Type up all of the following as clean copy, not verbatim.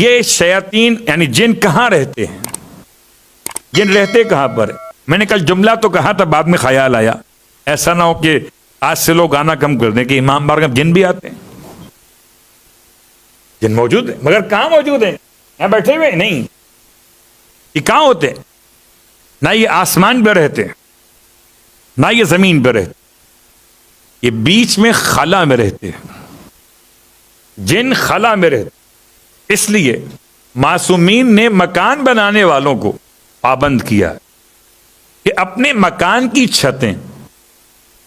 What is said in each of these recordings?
یہ شیاطین یعنی جن کہاں رہتے ہیں؟ جن رہتے کہاں پر؟ میں نے کل جملہ تو کہا تھا، بعد میں خیال آیا ایسا نہ ہو کہ آج سے لوگ آنا کم کر دیں کہ امام بارگاہ میں جن بھی آتے ہیں۔ جن موجود ہیں، مگر کہاں موجود ہیں؟ یہاں بیٹھے ہوئے نہیں، یہ کہاں ہوتے ہیں؟ نہ یہ آسمان پہ رہتے ہیں، نہ یہ زمین پہ رہتے، یہ بیچ میں خلا میں رہتے ہیں۔ جن خلا میں رہتے، اس لیے معصومین نے مکان بنانے والوں کو پابند کیا کہ اپنے مکان کی چھتیں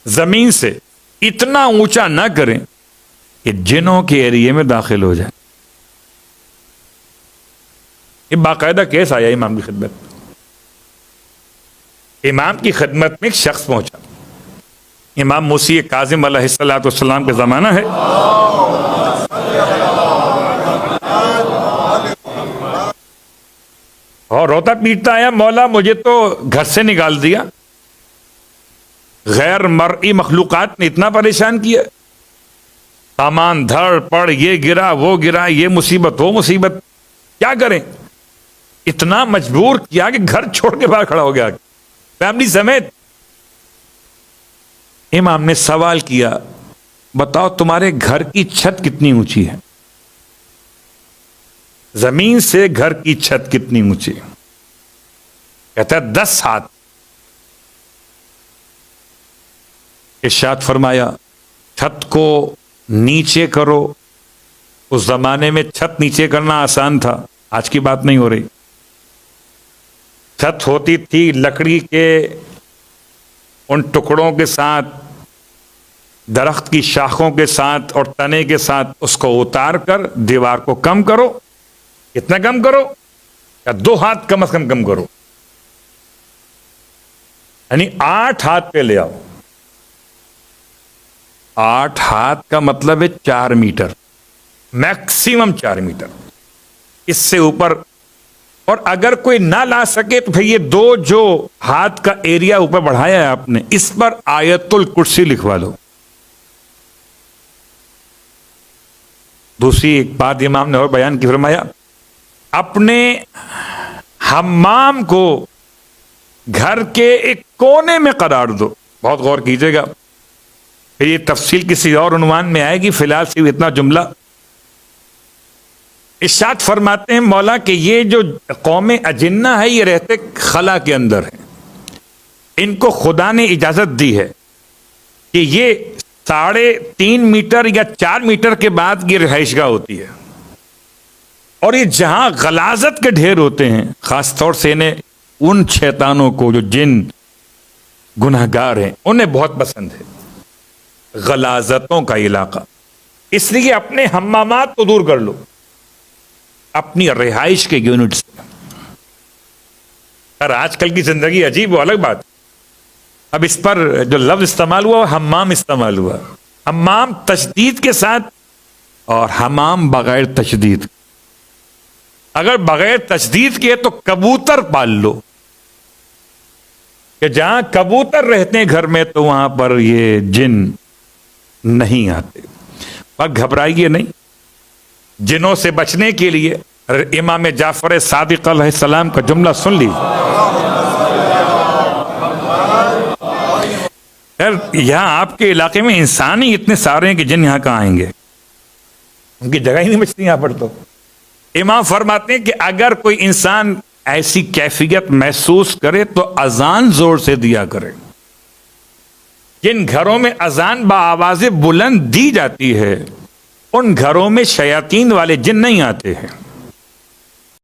زمین سے اتنا اونچا نہ کریں کہ جنوں کے ایریے میں داخل ہو جائیں۔ یہ باقاعدہ کیس آیا امام کی خدمت میں۔ امام کی خدمت میں ایک شخص پہنچا، امام موسی کاظم علیہ السلام کا زمانہ ہے، اور روتا پیٹتا آیا، مولا مجھے تو گھر سے نکال دیا، غیر مرئی مخلوقات نے اتنا پریشان کیا، سامان دھڑ پڑ، یہ گرا وہ گرا، یہ مصیبت وہ مصیبت، کیا کریں؟ اتنا مجبور کیا کہ گھر چھوڑ کے باہر کھڑا ہو گیا فیملی سمیت۔ امام نے سوال کیا، بتاؤ تمہارے گھر کی چھت کتنی اونچی ہے؟ زمین سے گھر کی چھت کتنی اونچی؟ کہتا ہے 10 ہاتھ۔ ارشاد فرمایا چھت کو نیچے کرو۔ اس زمانے میں چھت نیچے کرنا آسان تھا، آج کی بات نہیں ہو رہی۔ چھت ہوتی تھی لکڑی کے ان ٹکڑوں کے ساتھ، درخت کی شاخوں کے ساتھ اور تنے کے ساتھ، اس کو اتار کر دیوار کو کم کرو۔ کتنا کم کرو؟ یا 2 ہاتھ کم از کم کرو، یعنی 8 ہاتھ پہ لے آؤ۔ 8 ہاتھ کا مطلب ہے 4 میٹر، میکسیمم 4 میٹر، اس سے اوپر۔ اور اگر کوئی نہ لا سکے تو پھر یہ 2 جو ہاتھ کا ایریا اوپر بڑھایا ہے آپ نے، اس پر آیت الکرسی لکھوا دو۔ دوسری ایک بات امام نے اور بیان کی، فرمایا اپنے حمام کو گھر کے ایک کونے میں قرار دو۔ بہت غور کیجئے گا، پھر یہ تفصیل کسی اور عنوان میں آئے گی، فی الحال صرف اتنا جملہ۔ ارشاد فرماتے ہیں مولا کہ یہ جو قوم اجنہ ہے یہ رہتے خلا کے اندر ہیں، ان کو خدا نے اجازت دی ہے کہ یہ 3.5 میٹر یا 4 میٹر کے بعد یہ رہائش گاہ ہوتی ہے، اور یہ جہاں غلاظت کے ڈھیر ہوتے ہیں، خاص طور سے انہیں ان شیطانوں کو جو جن گناہگار ہیں انہیں بہت پسند ہے غلاظتوں کا علاقہ، اس لیے اپنے حمامات کو دور کر لو اپنی رہائش کے یونٹ سے۔ اور آج کل کی زندگی عجیب و الگ بات، اب اس پر جو لفظ استعمال ہوا وہ حمام استعمال ہوا، حمام تشدید کے ساتھ اور حمام بغیر تشدید۔ اگر بغیر تشدید کے تو کبوتر پال لو، کہ جہاں کبوتر رہتے ہیں گھر میں تو وہاں پر یہ جن نہیں آتے۔ پر گھبرائیے نہیں، جنوں سے بچنے کے لیے امام جعفر صادق علیہ السلام کا جملہ سن لی۔ یہاں آپ کے علاقے میں انسان ہی اتنے سارے ہیں کہ جن یہاں کہاں آئیں گے، ان کی جگہ ہی نہیں بچتی یہاں پر۔ تو امام فرماتے ہیں کہ اگر کوئی انسان ایسی کیفیت محسوس کرے تو اذان زور سے دیا کرے۔ جن گھروں میں اذان بآواز بلند دی جاتی ہے ان گھروں میں شیاطین والے جن نہیں آتے ہیں۔